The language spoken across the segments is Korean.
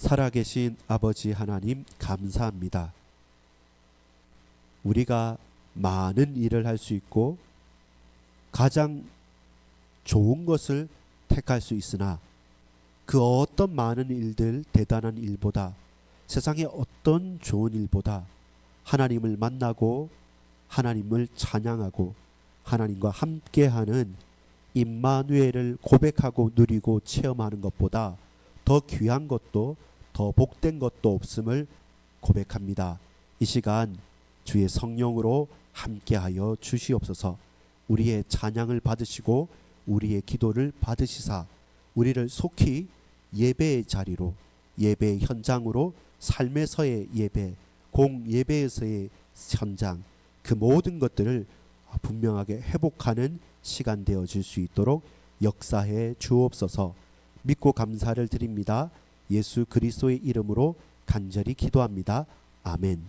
살아계신 아버지 하나님 감사합니다. 우리가 많은 일을 할 수 있고 가장 좋은 것을 택할 수 있으나 그 어떤 많은 일들, 대단한 일보다, 세상의 어떤 좋은 일보다 하나님을 만나고 하나님을 찬양하고 하나님과 함께하는 임마누엘을 고백하고 누리고 체험하는 것보다 더 귀한 것도 더 복된 것도 없음을 고백합니다. 이 시간 주의 성령으로 함께하여 주시옵소서. 우리의 찬양을 받으시고 우리의 기도를 받으시사 우리를 속히 예배의 자리로, 예배의 현장으로, 삶에서의 예배, 공예배에서의 현장, 그 모든 것들을 분명하게 회복하는 시간 되어질 수 있도록 역사해 주옵소서. 믿고 감사를 드립니다. 예수 그리스도의 이름으로 간절히 기도합니다. 아멘.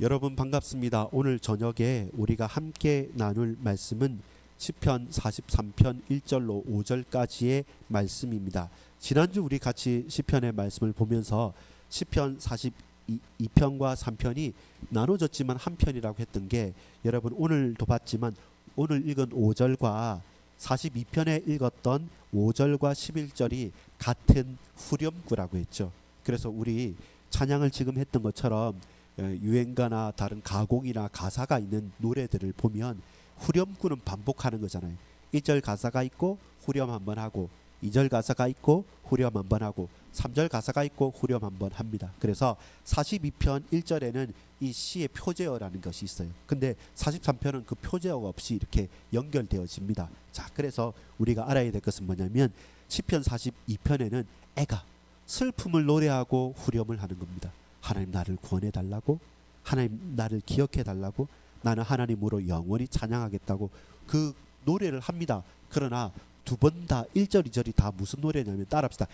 여러분 반갑습니다. 오늘 저녁에 우리가 함께 나눌 말씀은 시편 43편 1절로 5절까지의 말씀입니다. 지난주 우리 같이 시편의 말씀을 보면서 시편 42편과 3편이 나눠졌지만 한 편이라고 했던 게, 여러분 오늘도 봤지만 오늘 읽은 5절과 42편에 읽었던 5절과 11절이 같은 후렴구라고 했죠. 그래서 우리 찬양을 지금 했던 것처럼 유행가나 다른 가곡이나 가사가 있는 노래들을 보면 후렴구는 반복하는 거잖아요. 1절 가사가 있고 후렴 한번 하고, 2절 가사가 있고 후렴 한번 하고, 3절 가사가 있고 후렴 한번 합니다. 그래서 42편 1절에는 이 시의 표제어라는 것이 있어요. 근데 43편은 그 표제어가 없이 이렇게 연결되어집니다. 자, 그래서 우리가 알아야 될 것은 뭐냐면 시편 42편에는 애가 슬픔을 노래하고 후렴을 하는 겁니다. 하나님 나를 구원해 달라고, 하나님 나를 기억해 달라고, 나는 하나님으로 영원히 찬양하겠다고 그 노래를 합니다. 그러나 두 번 다 1절 2절이 다 무슨 노래냐면, 따라합시다.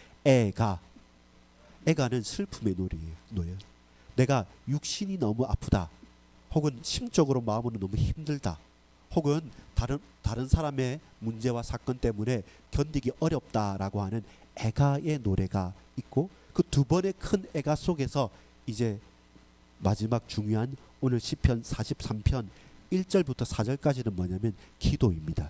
애가는 슬픔의 노래예요. 내가 육신이 너무 아프다, 혹은 심적으로 마음으로 너무 힘들다, 혹은 다른 사람의 문제와 사건 때문에 견디기 어렵다라고 하는 애가의 노래가 있고, 그 두 번의 큰 애가 속에서 이제 마지막 중요한 오늘 시편 43편 1절부터 4절까지는 뭐냐면 기도입니다.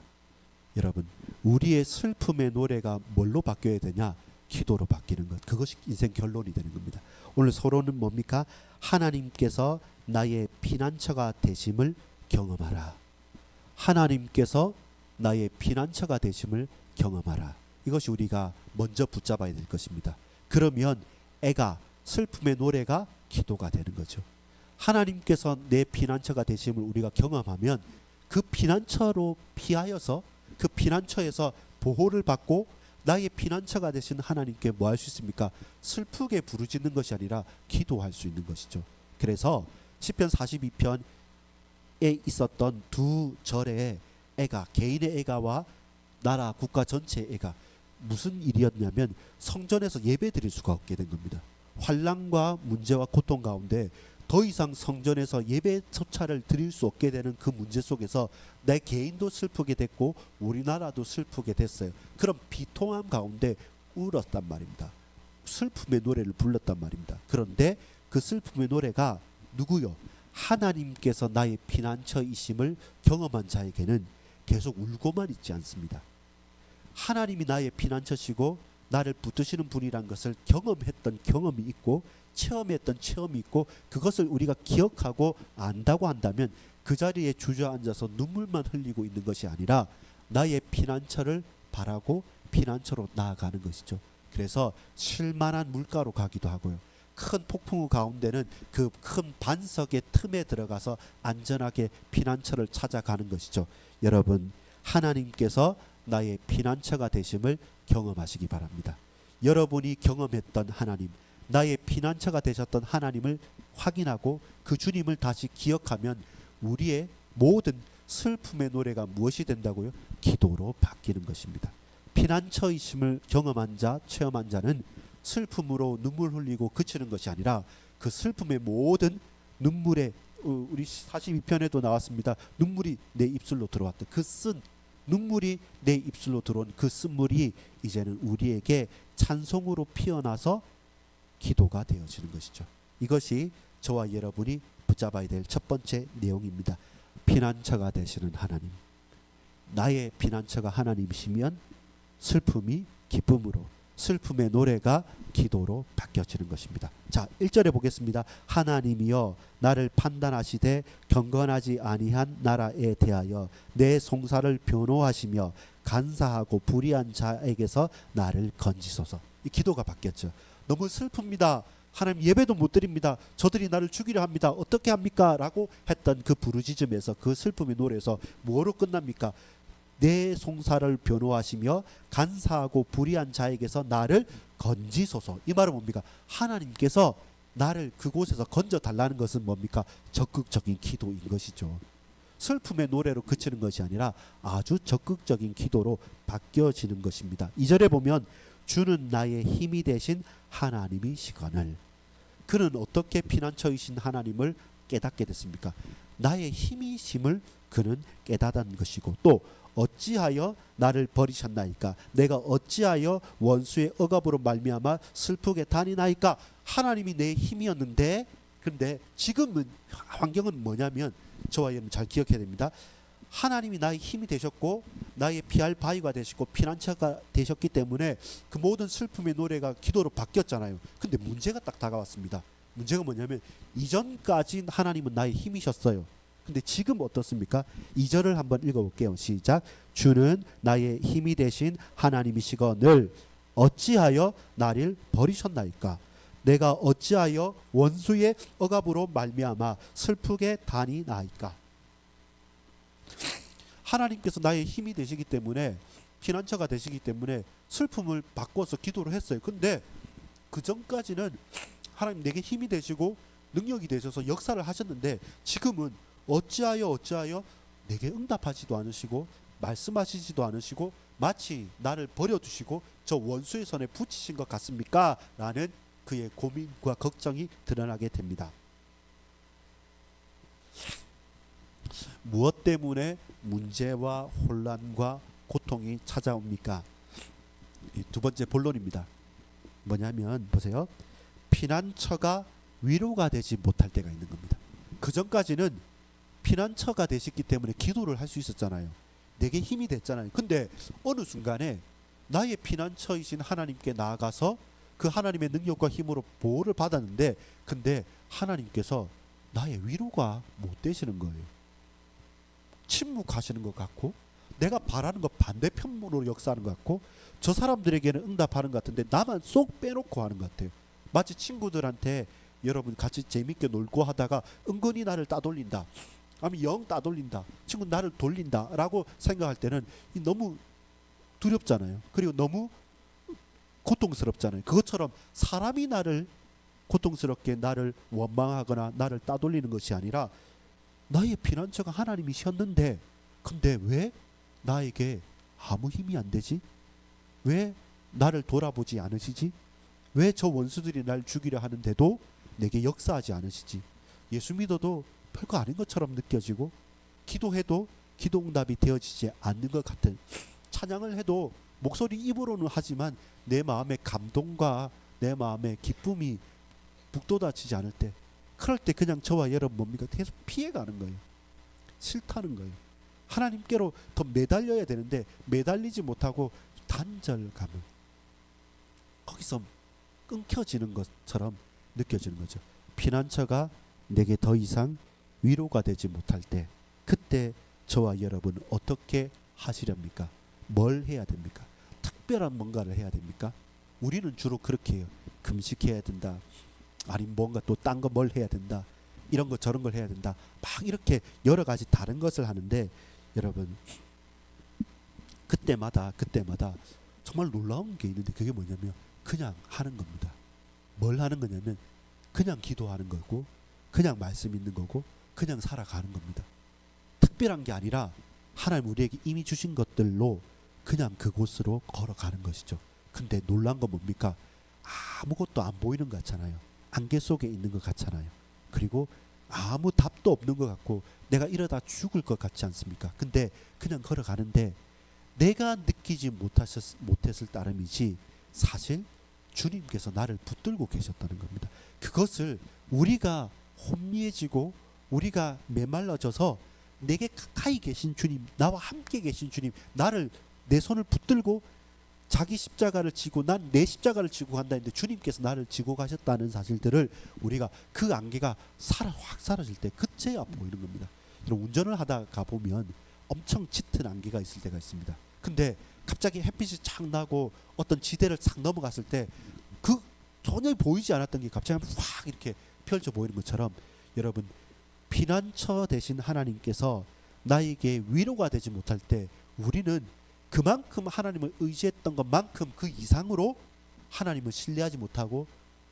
여러분, 우리의 슬픔의 노래가 뭘로 바뀌어야 되냐? 기도로 바뀌는 것. 그것이 인생 결론이 되는 겁니다. 오늘 서론은 뭡니까? 하나님께서 나의 피난처가 되심을 경험하라. 하나님께서 나의 피난처가 되심을 경험하라. 이것이 우리가 먼저 붙잡아야 될 것입니다. 그러면 애가, 슬픔의 노래가 기도가 되는 거죠. 하나님께서 내 피난처가 되심을 우리가 경험하면 그 피난처로 피하여서 그 피난처에서 보호를 받고 나의 피난처가 되신 하나님께 뭐 할 수 있습니까? 슬프게 부르짖는 것이 아니라 기도할 수 있는 것이죠. 그래서 시편 42편에 있었던 두 절의 애가, 개인의 애가와 나라 국가 전체의 애가 무슨 일이었냐면 성전에서 예배 드릴 수가 없게 된 겁니다. 환난과 문제와 고통 가운데 더 이상 성전에서 예배조차를 드릴 수 없게 되는 그 문제 속에서 내 개인도 슬프게 됐고 우리나라도 슬프게 됐어요. 그럼 비통함 가운데 울었단 말입니다. 슬픔의 노래를 불렀단 말입니다. 그런데 그 슬픔의 노래가 누구요? 하나님께서 나의 피난처이심을 경험한 자에게는 계속 울고만 있지 않습니다. 하나님이 나의 피난처시고 나를 붙드시는 분이란 것을 경험했던 경험이 있고 체험했던 체험이 있고, 그것을 우리가 기억하고 안다고 한다면 그 자리에 주저앉아서 눈물만 흘리고 있는 것이 아니라 나의 피난처를 바라고 피난처로 나아가는 것이죠. 그래서 쉴만한 물가로 가기도 하고요. 큰 폭풍우 가운데는 그 큰 반석의 틈에 들어가서 안전하게 피난처를 찾아가는 것이죠. 여러분, 하나님께서 나의 피난처가 되심을 경험하시기 바랍니다. 여러분이 경험했던 하나님, 나의 피난처가 되셨던 하나님을 확인하고 그 주님을 다시 기억하면 우리의 모든 슬픔의 노래가 무엇이 된다고요? 기도로 바뀌는 것입니다. 피난처이심을 경험한 자, 체험한 자는 슬픔으로 눈물 흘리고 그치는 것이 아니라 그 슬픔의 모든 눈물에, 우리 42편에도 나왔습니다. 눈물이 내 입술로 들어왔다. 그 쓴 눈물이 내 입술로 들어온 그 쓴물이 이제는 우리에게 찬송으로 피어나서 기도가 되어지는 것이죠. 이것이 저와 여러분이 붙잡아야 될 첫 번째 내용입니다. 피난처가 되시는 하나님. 나의 피난처가 하나님이시면 슬픔이 기쁨으로, 슬픔의 노래가 기도로 바뀌어지는 것입니다. 자, 1절에 보겠습니다. 하나님이여 나를 판단하시되 경건하지 아니한 나라에 대하여 내 송사를 변호하시며 간사하고 불의한 자에게서 나를 건지소서. 이 기도가 바뀌었죠. 너무 슬픕니다. 하나님 예배도 못 드립니다. 저들이 나를 죽이려 합니다. 어떻게 합니까? 라고 했던 그 부르짖음에서, 그 슬픔의 노래에서 뭐로 끝납니까? 내 송사를 변호하시며 간사하고 불의한 자에게서 나를 건지소서. 이 말은 뭡니까? 하나님께서 나를 그곳에서 건져 달라는 것은 뭡니까? 적극적인 기도인 것이죠. 슬픔의 노래로 그치는 것이 아니라 아주 적극적인 기도로 바뀌어지는 것입니다. 2절에 보면 주는 나의 힘이 되신 하나님이시거늘. 그는 어떻게 피난처이신 하나님을 깨닫게 됐습니까? 나의 힘이심을 그는 깨닫은 것이고, 또 어찌하여 나를 버리셨나이까? 내가 어찌하여 원수의 억압으로 말미암아 슬프게 다니나이까? 하나님이 내 힘이었는데, 근데 지금은 환경은 뭐냐면, 저와 여러분 잘 기억해야 됩니다. 하나님이 나의 힘이 되셨고 나의 피할 바위가 되시고 피난처가 되셨기 때문에 그 모든 슬픔의 노래가 기도로 바뀌었잖아요. 근데 문제가 딱 다가왔습니다. 문제가 뭐냐면 이전까지 하나님은 나의 힘이셨어요. 근데 지금 어떻습니까? 2절을 한번 읽어볼게요. 시작. 주는 나의 힘이 되신 하나님이시거늘 어찌하여 나를 버리셨나이까? 내가 어찌하여 원수의 억압으로 말미암아 슬프게 다니나이까? 하나님께서 나의 힘이 되시기 때문에, 피난처가 되시기 때문에 슬픔을 바꿔서 기도를 했어요. 근데 그 전까지는 하나님 내게 힘이 되시고 능력이 되셔서 역사를 하셨는데, 지금은 어찌하여 내게 응답하지도 않으시고 말씀하시지도 않으시고 마치 나를 버려두시고 저 원수의 손에 붙이신 것 같습니까? 라는 그의 고민과 걱정이 드러나게 됩니다. 무엇 때문에 문제와 혼란과 고통이 찾아옵니까? 두 번째 본론입니다. 뭐냐면 보세요. 피난처가 위로가 되지 못할 때가 있는 겁니다. 그 전까지는 피난처가 되셨기 때문에 기도를 할 수 있었잖아요. 내게 힘이 됐잖아요. 근데 어느 순간에 나의 피난처이신 하나님께 나아가서 그 하나님의 능력과 힘으로 보호를 받았는데, 근데 하나님께서 나의 위로가 못 되시는 거예요. 침묵하시는 것 같고, 내가 바라는 것 반대편으로 역사하는 것 같고, 저 사람들에게는 응답하는 것 같은데 나만 쏙 빼놓고 하는 것 같아요. 마치 친구들한테 여러분 같이 재밌게 놀고 하다가 은근히 나를 따돌린다, 아니면 영 따돌린다, 친구 나를 돌린다 라고 생각할 때는 너무 두렵잖아요. 그리고 너무 고통스럽잖아요. 그것처럼 사람이 나를 고통스럽게 나를 원망하거나 나를 따돌리는 것이 아니라, 나의 피난처가 하나님이셨는데 근데 왜 나에게 아무 힘이 안 되지? 왜 나를 돌아보지 않으시지? 왜 저 원수들이 날 죽이려 하는데도 내게 역사하지 않으시지? 예수 믿어도 별거 아닌 것처럼 느껴지고, 기도해도 기도응답이 되어지지 않는 것 같은, 찬양을 해도 목소리 입으로는 하지만 내 마음의 감동과 내 마음의 기쁨이 북돋아지지 않을 때, 그럴 때 그냥 저와 여러분 뭡니까? 계속 피해가는 거예요. 싫다는 거예요. 하나님께로 더 매달려야 되는데 매달리지 못하고 단절감을, 거기서 끊겨지는 것처럼 느껴지는 거죠. 피난처가 내게 더 이상 위로가 되지 못할 때, 그때 저와 여러분 어떻게 하시렵니까? 뭘 해야 됩니까? 특별한 뭔가를 해야 됩니까? 우리는 주로 그렇게 해요. 금식해야 된다, 아니면 뭔가 또 딴 거 뭘 해야 된다, 이런 거 저런 걸 해야 된다, 막 이렇게 여러 가지 다른 것을 하는데, 여러분 그때마다 정말 놀라운 게 있는데, 그게 뭐냐면 그냥 하는 겁니다. 뭘 하는 거냐면 그냥 기도하는 거고, 그냥 말씀 있는 거고, 그냥 살아가는 겁니다. 특별한 게 아니라 하나님 우리에게 이미 주신 것들로 그냥 그곳으로 걸어가는 것이죠. 근데 놀란 건 뭡니까? 아무것도 안 보이는 것 같잖아요. 안개 속에 있는 것 같잖아요. 그리고 아무 답도 없는 것 같고 내가 이러다 죽을 것 같지 않습니까? 근데 그냥 걸어가는데 내가 느끼지 못했을 따름이지 사실 주님께서 나를 붙들고 계셨다는 겁니다. 그것을 우리가 혼미해지고 우리가 메말라져서 내게 가까이 계신 주님, 나와 함께 계신 주님, 나를 내 손을 붙들고 자기 십자가를 지고 난 내 십자가를 지고 간다 했는데 주님께서 나를 지고 가셨다는 사실들을 우리가 그 안개가 확 사라질 때 그제야 보이는 겁니다. 운전을 하다가 보면 엄청 짙은 안개가 있을 때가 있습니다. 근데 갑자기 햇빛이 착 나고 어떤 지대를 착 넘어갔을 때 그 전혀 보이지 않았던 게 갑자기 확 이렇게 펼쳐 보이는 것처럼 여러분, 피난처 되신 하나님께서 나에게 위로가 되지 못할 때 우리는 그만큼 하나님을 의지했던 것만큼 그 이상으로 하나님을 신뢰하지 못하고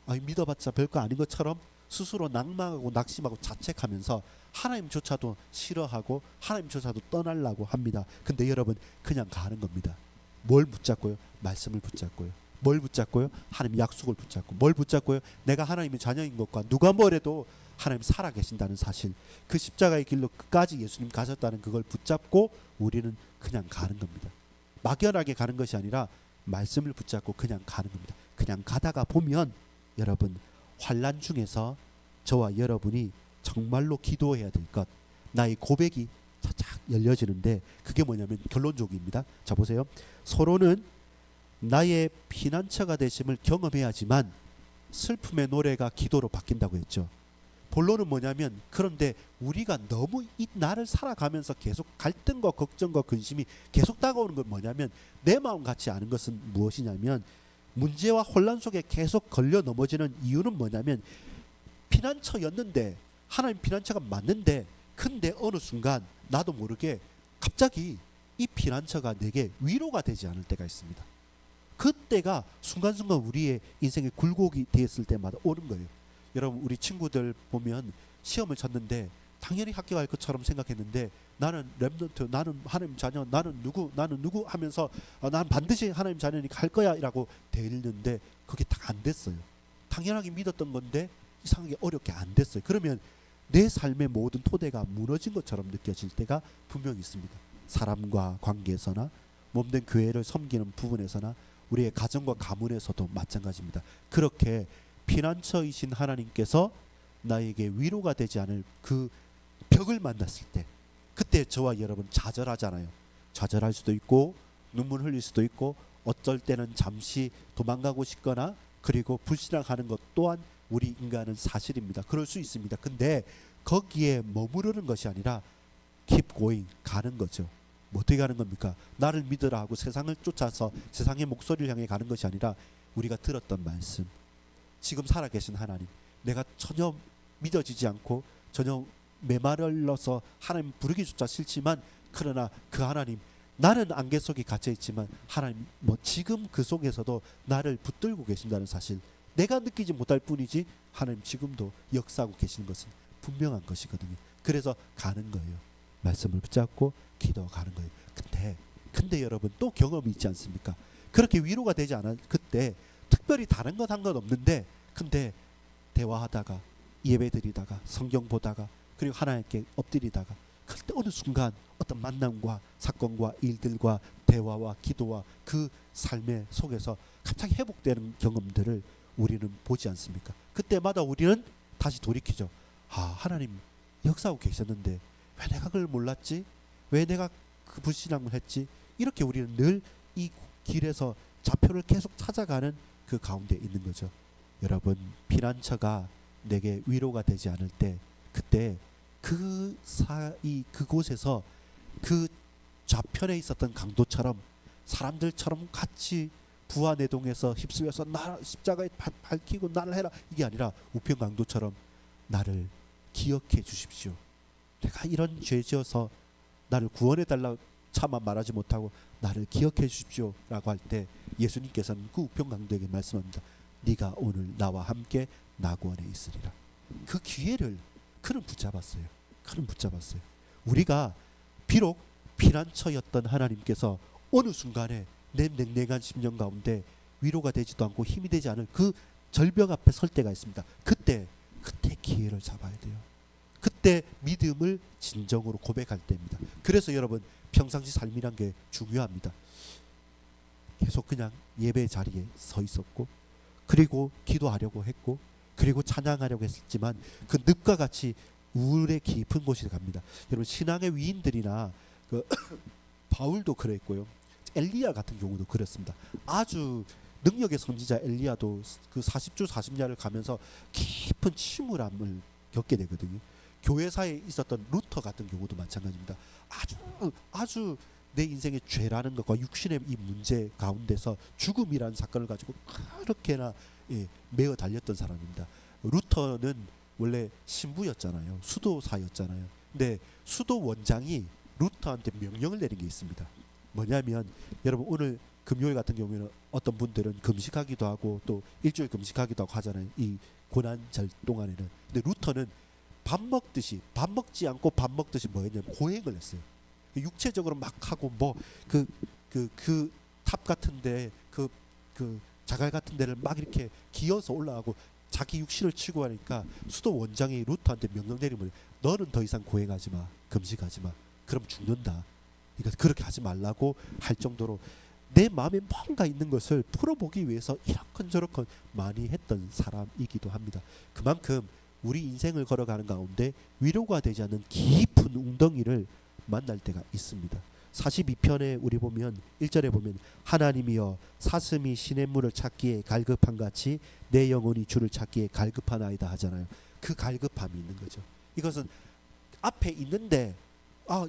믿어봤자 별거 아닌 것처럼 스스로 낭망하고 낙심하고 자책하면서 하나님조차도 싫어하고 하나님조차도 떠나려고 합니다. 근데 여러분, 그냥 가는 겁니다. 뭘 붙잡고요? 말씀을 붙잡고요. 뭘 붙잡고요? 하나님 약속을 붙잡고. 뭘 붙잡고요? 내가 하나님의 자녀인 것과 누가 뭐래도 하나님 살아계신다는 사실, 그 십자가의 길로 끝까지 예수님 가셨다는 그걸 붙잡고 우리는 그냥 가는 겁니다. 막연하게 가는 것이 아니라 말씀을 붙잡고 그냥 가는 겁니다. 그냥 가다가 보면 여러분, 환난 중에서 저와 여러분이 정말로 기도해야 될 것, 나의 고백이 차착 열려지는데 그게 뭐냐면 결론적입니다. 자 보세요. 서로는 나의 피난처가 되심을 경험해야지만 슬픔의 노래가 기도로 바뀐다고 했죠. 본론은 뭐냐면, 그런데 우리가 너무 이 나를 살아가면서 계속 갈등과 걱정과 근심이 계속 다가오는 건 뭐냐면, 내 마음 같지 않은 것은 무엇이냐면, 문제와 혼란 속에 계속 걸려 넘어지는 이유는 뭐냐면, 피난처였는데 하나님 피난처가 맞는데, 근데 어느 순간 나도 모르게 갑자기 이 피난처가 내게 위로가 되지 않을 때가 있습니다. 그때가 순간순간 우리의 인생의 굴곡이 되었을 때마다 오는 거예요. 여러분, 우리 친구들 보면 시험을 쳤는데 당연히 합격할 것처럼 생각했는데, 나는 렘넌트, 나는 하나님 자녀, 나는 누구 하면서 나는 반드시 하나님 자녀니까 할 거야 라고 되었는데 그게 다 안 됐어요. 당연하게 믿었던 건데 이상하게 어렵게 안 됐어요. 그러면 내 삶의 모든 토대가 무너진 것처럼 느껴질 때가 분명히 있습니다. 사람과 관계에서나 몸된 교회를 섬기는 부분에서나 우리의 가정과 가문에서도 마찬가지입니다. 그렇게 피난처이신 하나님께서 나에게 위로가 되지 않을 그 벽을 만났을 때, 그때 저와 여러분 좌절하잖아요. 좌절할 수도 있고 눈물 흘릴 수도 있고 어쩔 때는 잠시 도망가고 싶거나 그리고 불신앙하는 것 또한 우리 인간은 사실입니다. 그럴 수 있습니다. 근데 거기에 머무르는 것이 아니라 keep going, 가는 거죠. 뭐 어떻게 가는 겁니까? 나를 믿으라 하고 세상을 쫓아서 세상의 목소리를 향해 가는 것이 아니라 우리가 들었던 말씀, 지금 살아계신 하나님, 내가 전혀 믿어지지 않고 전혀 메마르러서 하나님 부르기조차 싫지만, 그러나 그 하나님, 나는 안개 속에 갇혀 있지만 하나님 지금 그 속에서도 나를 붙들고 계신다는 사실, 내가 느끼지 못할 뿐이지 하나님 지금도 역사하고 계시는 것은 분명한 것이거든요. 그래서 가는 거예요. 말씀을 붙잡고 기도가는 거예요. 근데 여러분, 또 경험이 있지 않습니까? 그렇게 위로가 되지 않아 그때 특별히 다른 것 한 건 없는데, 근데 대화하다가 예배드리다가 성경 보다가 그리고 하나님께 엎드리다가 그때 어느 순간 어떤 만남과 사건과 일들과 대화와 기도와 그 삶의 속에서 갑자기 회복되는 경험들을 우리는 보지 않습니까? 그때마다 우리는 다시 돌이키죠. 하나님 역사하고 계셨는데 왜 내가 그걸 몰랐지? 왜 내가 그 불신앙을 했지? 이렇게 우리는 늘 이 길에서 좌표를 계속 찾아가는 그 가운데 있는 거죠. 여러분, 피난처가 내게 위로가 되지 않을 때, 그때 그 사이 그곳에서 그 좌편에 있었던 강도처럼 사람들처럼 같이 부하내동에서 휩쓸려서 나 십자가에 밝히고 나를 해라, 이게 아니라 우편 강도처럼 나를 기억해 주십시오. 내가 이런 죄 지어서 나를 구원해 달라 차마 말하지 못하고 나를 기억해 주십시오 라고 할 때 예수님께서는 그 우편 강도에게 말씀합니다. 네가 오늘 나와 함께 낙원에 있으리라. 그 기회를 그는 붙잡았어요. 우리가 비록 피난처였던 하나님께서 어느 순간에 내 냉랭한 심령 가운데 위로가 되지도 않고 힘이 되지 않을 그 절벽 앞에 설 때가 있습니다. 그때 기회를 잡아야 돼요. 그때 믿음을 진정으로 고백할 때입니다. 그래서 여러분 평상시 삶이란 게 중요합니다. 계속 그냥 예배 자리에 서 있었고 그리고 기도하려고 했고 그리고 찬양하려고 했지만 그 늪과 같이 우울의 깊은 곳에 갑니다. 여러분 신앙의 위인들이나 그 바울도 그랬고요. 엘리야 같은 경우도 그랬습니다. 아주 능력의 선지자 엘리야도 그 40주 40야를 가면서 깊은 침울함을 겪게 되거든요. 교회사에 있었던 루터 같은 경우도 마찬가지입니다. 아주 내 인생의 죄라는 것과 육신의 이 문제 가운데서 죽음이라는 사건을 가지고 그렇게나 매어 달렸던 사람입니다. 루터는 원래 신부였잖아요. 수도사였잖아요. 근데 수도 원장이 루터한테 명령을 내린 게 있습니다. 뭐냐면 여러분 오늘 금요일 같은 경우에는 어떤 분들은 금식하기도 하고 또 일주일 금식하기도 하고 하잖아요. 이 고난절 동안에는. 근데 루터는 밥 먹지 않고 밥 먹듯이 뭐 했냐면 고행을 했어요. 육체적으로 막 하고 뭐 그 탑 같은데 그 자갈 같은 데를 막 이렇게 기어서 올라가고 자기 육신을 치고 하니까 수도 원장이 루터한테 명령 내리면 너는 더 이상 고행하지 마, 금식하지 마. 그럼 죽는다. 그러니까 그렇게 하지 말라고 할 정도로 내 마음에 뭔가 있는 것을 풀어보기 위해서 이렇건저렇건 많이 했던 사람이기도 합니다. 그만큼 우리 인생을 걸어가는 가운데 위로가 되지 않는 깊은 웅덩이를 만날 때가 있습니다. 42편에 우리 보면 1절에 보면 하나님이여 사슴이 시냇물을 찾기에 갈급한 같이 내 영혼이 주를 찾기에 갈급하나이다 하잖아요. 그 갈급함이 있는 거죠. 이것은 앞에 있는데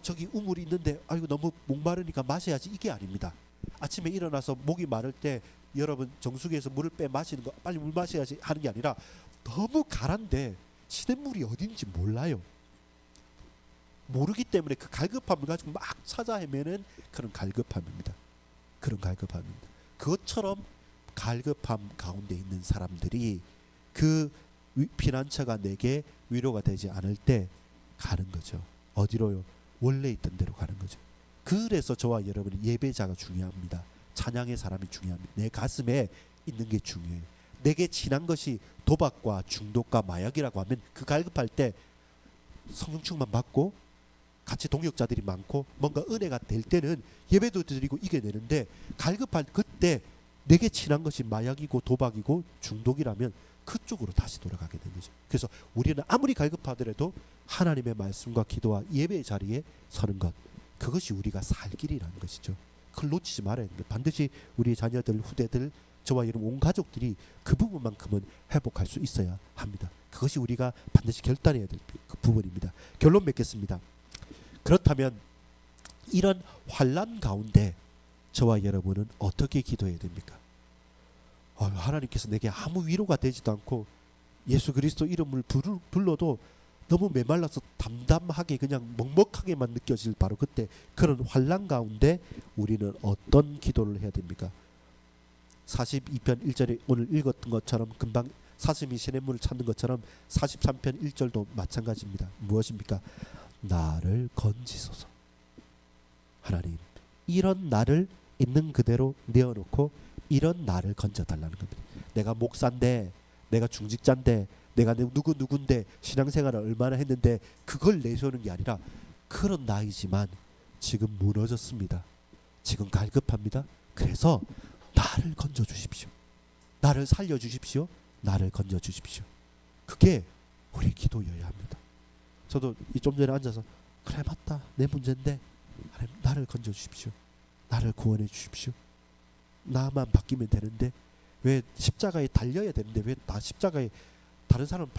저기 우물이 있는데 이거 너무 목마르니까 마셔야지 이게 아닙니다. 아침에 일어나서 목이 마를 때 여러분 정수기에서 물을 빼 마시는 거 빨리 물 마셔야지 하는 게 아니라 너무 가란데 시냇물이 어딘지 몰라요. 모르기 때문에 그 갈급함을 가지고 막 찾아 헤매는 그런 갈급함입니다. 그런 갈급함입니다. 그것처럼 갈급함 가운데 있는 사람들이 그 피난처가 내게 위로가 되지 않을 때 가는 거죠. 어디로요? 원래 있던 데로 가는 거죠. 그래서 저와 여러분이 예배자가 중요합니다. 찬양의 사람이 중요합니다. 내 가슴에 있는 게 중요해요. 내게 친한 것이 도박과 중독과 마약이라고 하면 그 갈급할 때 성령 충만 받고 같이 동역자들이 많고 뭔가 은혜가 될 때는 예배도 드리고 이겨내는데 갈급할 그때 내게 친한 것이 마약이고 도박이고 중독이라면 그쪽으로 다시 돌아가게 되는 거죠. 그래서 우리는 아무리 갈급하더라도 하나님의 말씀과 기도와 예배의 자리에 서는 것, 그것이 우리가 살 길이라는 것이죠. 그걸 놓치지 말아야 됩니다. 반드시 우리 자녀들, 후대들, 저와 여러분 온 가족들이 그 부분만큼은 회복할 수 있어야 합니다. 그것이 우리가 반드시 결단해야 될 그 부분입니다. 결론 맺겠습니다. 그렇다면 이런 환난 가운데 저와 여러분은 어떻게 기도해야 됩니까? 하나님께서 내게 아무 위로가 되지도 않고 예수 그리스도 이름을 불러도 너무 메말라서 담담하게 그냥 먹먹하게만 느껴질 바로 그때 그런 환난 가운데 우리는 어떤 기도를 해야 됩니까? 42편 1절에 오늘 읽었던 것처럼 금방 사슴이 시냇물을 찾는 것처럼 43편 1절도 마찬가지입니다. 무엇입니까? 나를 건지소서. 하나님, 이런 나를 있는 그대로 내어놓고 이런 나를 건져달라는 겁니다. 내가 목사인데, 내가 중직자인데, 내가 누군데 신앙생활을 얼마나 했는데 그걸 내세우는 게 아니라 그런 나이지만 지금 무너졌습니다. 지금 갈급합니다. 그래서 나를 건져주십시오. 나를 살려주십시오. 나를 건져주십시오. 그게 우리 기도여야 합니다. 저도 좀 전에 앉아서 그래 맞다 내 문제인데 하나님 나를 건져주십시오. 나를 구원해 주십시오. 나만 바뀌면 되는데 왜 십자가에 달려야 되는데 왜 나 십자가에 다른 사람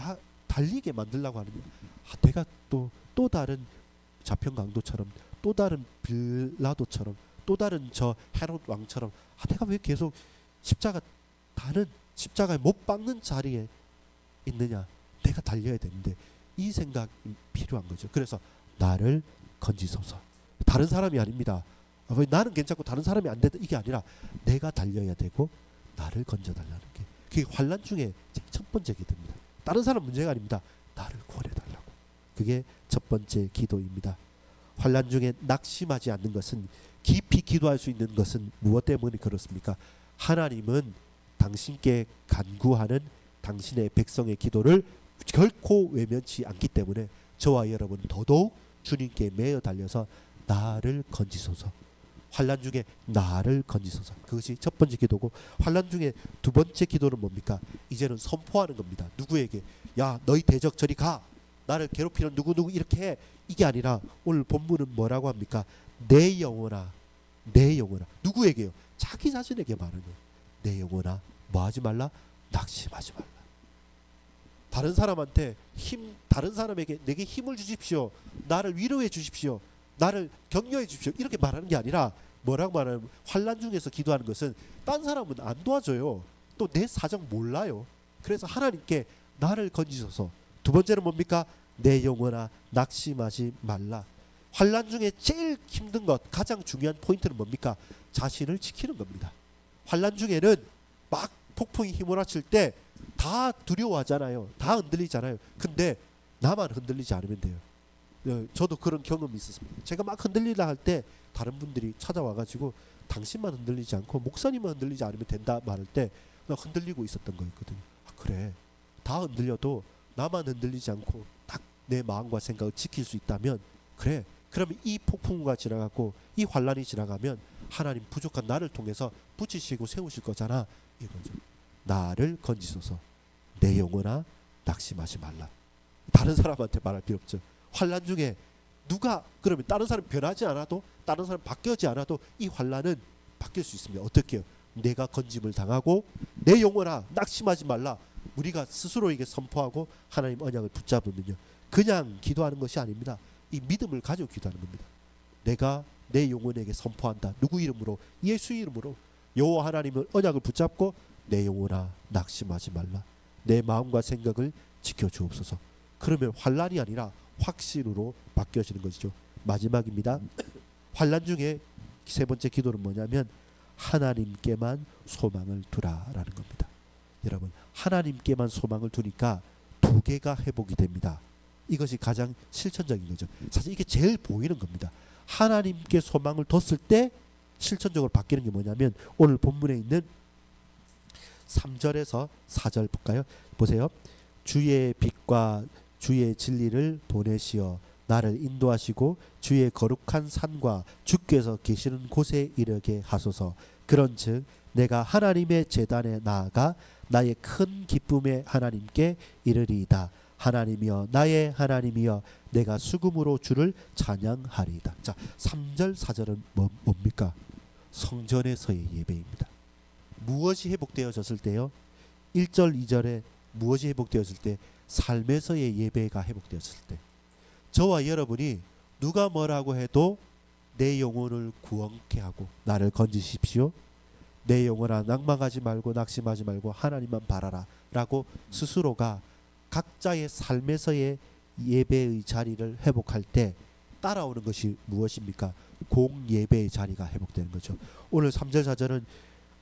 달리게 만들려고 하느냐. 내가 또 다른 자평 강도처럼 또 다른 빌라도처럼 또 다른 저 헤롯 왕처럼 내가 왜 계속 십자가에 못 박는 자리에 있느냐. 내가 달려야 되는데 이 생각이 필요한 거죠. 그래서 나를 건지소서. 다른 사람이 아닙니다. 왜 나는 괜찮고 다른 사람이 안 된다 이게 아니라 내가 달려야 되고 나를 건져달라는 게 그게 환난 중에 첫 번째 기도입니다. 다른 사람 문제가 아닙니다. 나를 구원해달라고. 그게 첫 번째 기도입니다. 환난 중에 낙심하지 않는 것은 깊이 기도할 수 있는 것은 무엇 때문에 그렇습니까? 하나님은 당신께 간구하는 당신의 백성의 기도를 결코 외면치 않기 때문에 저와 여러분 더더욱 주님께 매어 달려서 나를 건지소서. 환난 중에 나를 건지소서. 그것이 첫 번째 기도고, 환난 중에 두 번째 기도는 뭡니까? 이제는 선포하는 겁니다. 누구에게? 야, 너희 대적 저리 가. 나를 괴롭히는 누구누구 이렇게 해. 이게 아니라 오늘 본문은 뭐라고 합니까? 내 영혼아, 내 영혼아. 누구에게요? 자기 자신에게 말하는 거예요. 내 영혼아, 뭐 하지 말라? 낙심하지 말라. 다른 사람한테 다른 사람에게 내게 힘을 주십시오. 나를 위로해 주십시오. 나를 격려해 주십시오. 이렇게 말하는 게 아니라 뭐라고 말하면, 환난 중에서 기도하는 것은 딴 사람은 안 도와줘요. 또 내 사정 몰라요. 그래서 하나님께 나를 건지소서. 두 번째는 뭡니까? 내 영혼아 낙심하지 말라. 환난 중에 제일 힘든 것, 가장 중요한 포인트는 뭡니까? 자신을 지키는 겁니다. 환난 중에는 막 폭풍이 휘몰아칠 때 다 두려워하잖아요. 다 흔들리잖아요. 근데 나만 흔들리지 않으면 돼요. 저도 그런 경험이 있었습니다. 제가 막 흔들리라 할 때 다른 분들이 찾아와가지고 당신만 흔들리지 않고 목사님만 흔들리지 않으면 된다 말할 때 나 흔들리고 있었던 거였거든요. 아, 그래, 다 흔들려도 나만 흔들리지 않고 딱 내 마음과 생각을 지킬 수 있다면, 그래, 그러면 이 폭풍우가 지나가고 이 환난이 지나가면 하나님 부족한 나를 통해서 붙이시고 세우실 거잖아, 이거죠. 나를 건지소서. 내 영혼아 낙심하지 말라. 다른 사람한테 말할 필요 없죠. 환난 중에 누가, 그러면 다른 사람 변하지 않아도, 다른 사람 바뀌지 않아도 이 환난은 바뀔 수 있습니다. 어떻게 해요? 내가 건짐을 당하고 내 영혼아 낙심하지 말라, 우리가 스스로에게 선포하고 하나님 언약을 붙잡으면요, 그냥 기도하는 것이 아닙니다. 이 믿음을 가지고 기도하는 겁니다. 내가 내 영혼에게 선포한다. 누구 이름으로? 예수 이름으로. 여호와 하나님을 언약을 붙잡고 내 영혼아 낙심하지 말라. 내 마음과 생각을 지켜주옵소서. 그러면 환난이 아니라 확신으로 바뀌어지는 것이죠. 마지막입니다. 환난 중에 세 번째 기도는 뭐냐면 하나님께만 소망을 두라라는 겁니다. 여러분, 하나님께만 소망을 두니까 두 개가 회복이 됩니다. 이것이 가장 실천적인 거죠. 사실 이게 제일 보이는 겁니다. 하나님께 소망을 뒀을 때 실천적으로 바뀌는 게 뭐냐면, 오늘 본문에 있는 3절에서 4절 볼까요? 보세요. 주의 빛과 주의 진리를 보내시어 나를 인도하시고 주의 거룩한 산과 주께서 계시는 곳에 이르게 하소서. 그런즉 내가 하나님의 제단에 나아가 나의 큰 기쁨의 하나님께 이르리이다. 하나님이여, 나의 하나님이여, 내가 수금으로 주를 찬양하리이다. 자, 3절 4절은 뭡니까? 성전에서의 예배입니다. 무엇이 회복되어졌을 때요? 1절 2절에 무엇이 회복되었을 때? 삶에서의 예배가 회복되었을 때. 저와 여러분이 누가 뭐라고 해도 내 영혼을 구원케 하고 나를 건지십시오. 내 영혼아 낭망하지 말고 낙심하지 말고 하나님만 바라라 라고 스스로가 각자의 삶에서의 예배의 자리를 회복할 때 따라오는 것이 무엇입니까? 공예배의 자리가 회복되는 거죠. 오늘 3절 4절은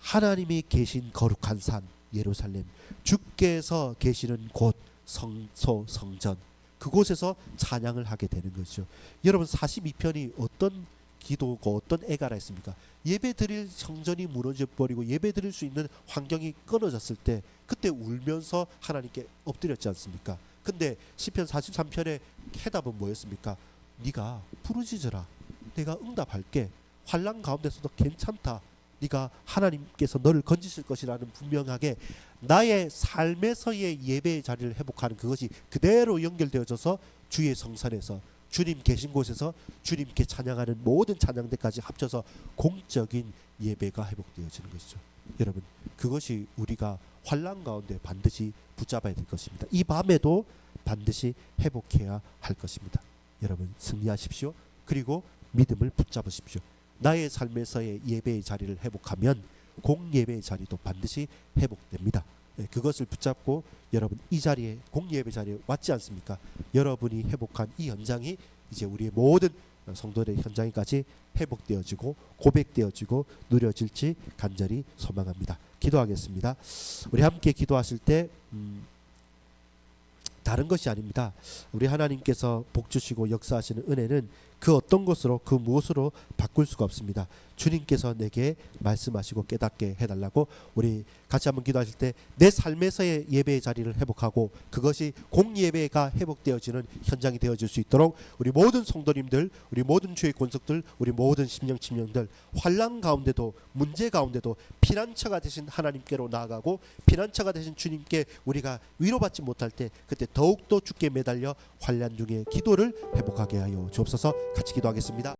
하나님이 계신 거룩한 산 예루살렘, 주께서 계시는 곳 성소 성전, 그곳에서 찬양을 하게 되는 거죠. 여러분, 42편이 어떤 기도고 어떤 애가라 했습니까? 예배 드릴 성전이 무너져 버리고 예배 드릴 수 있는 환경이 끊어졌을 때 그때 울면서 하나님께 엎드렸지 않습니까? 근데 시편 43편의 해답은 뭐였습니까? 네가 부르짖으라, 내가 응답할게. 환난 가운데서도 괜찮다. 네가 하나님께서 너를 건지실 것이라는 분명하게 나의 삶에서의 예배의 자리를 회복하는 그것이 그대로 연결되어져서 주의 성산에서 주님 계신 곳에서 주님께 찬양하는 모든 찬양대까지 합쳐서 공적인 예배가 회복되어지는 것이죠. 여러분, 그것이 우리가 환난 가운데 반드시 붙잡아야 될 것입니다. 이 밤에도 반드시 회복해야 할 것입니다. 여러분, 승리하십시오. 그리고 믿음을 붙잡으십시오. 나의 삶에서의 예배의 자리를 회복하면 공예배의 자리도 반드시 회복됩니다. 그것을 붙잡고 여러분 이 자리에, 공예배 자리에 왔지 않습니까? 여러분이 회복한 이 현장이 이제 우리의 모든 성도들의 현장까지 회복되어지고 고백되어지고 누려질지 간절히 소망합니다. 기도하겠습니다. 우리 함께 기도하실 때 다른 것이 아닙니다. 우리 하나님께서 복 주시고 역사하시는 은혜는 그 어떤 것으로 그 무엇으로 바꿀 수가 없습니다. 주님께서 내게 말씀하시고 깨닫게 해달라고 우리 같이 한번 기도하실 때 내 삶에서의 예배의 자리를 회복하고 그것이 공예배가 회복되어지는 현장이 되어질 수 있도록 우리 모든 성도님들, 우리 모든 주의 권속들, 우리 모든 심령 친령들 환난 가운데도 문제 가운데도 피난처가 되신 하나님께로 나아가고 피난처가 되신 주님께 우리가 위로받지 못할 때 그때 더욱더 주께 매달려 환난 중에 기도를 회복하게 하여 주옵소서. 같이 기도하겠습니다.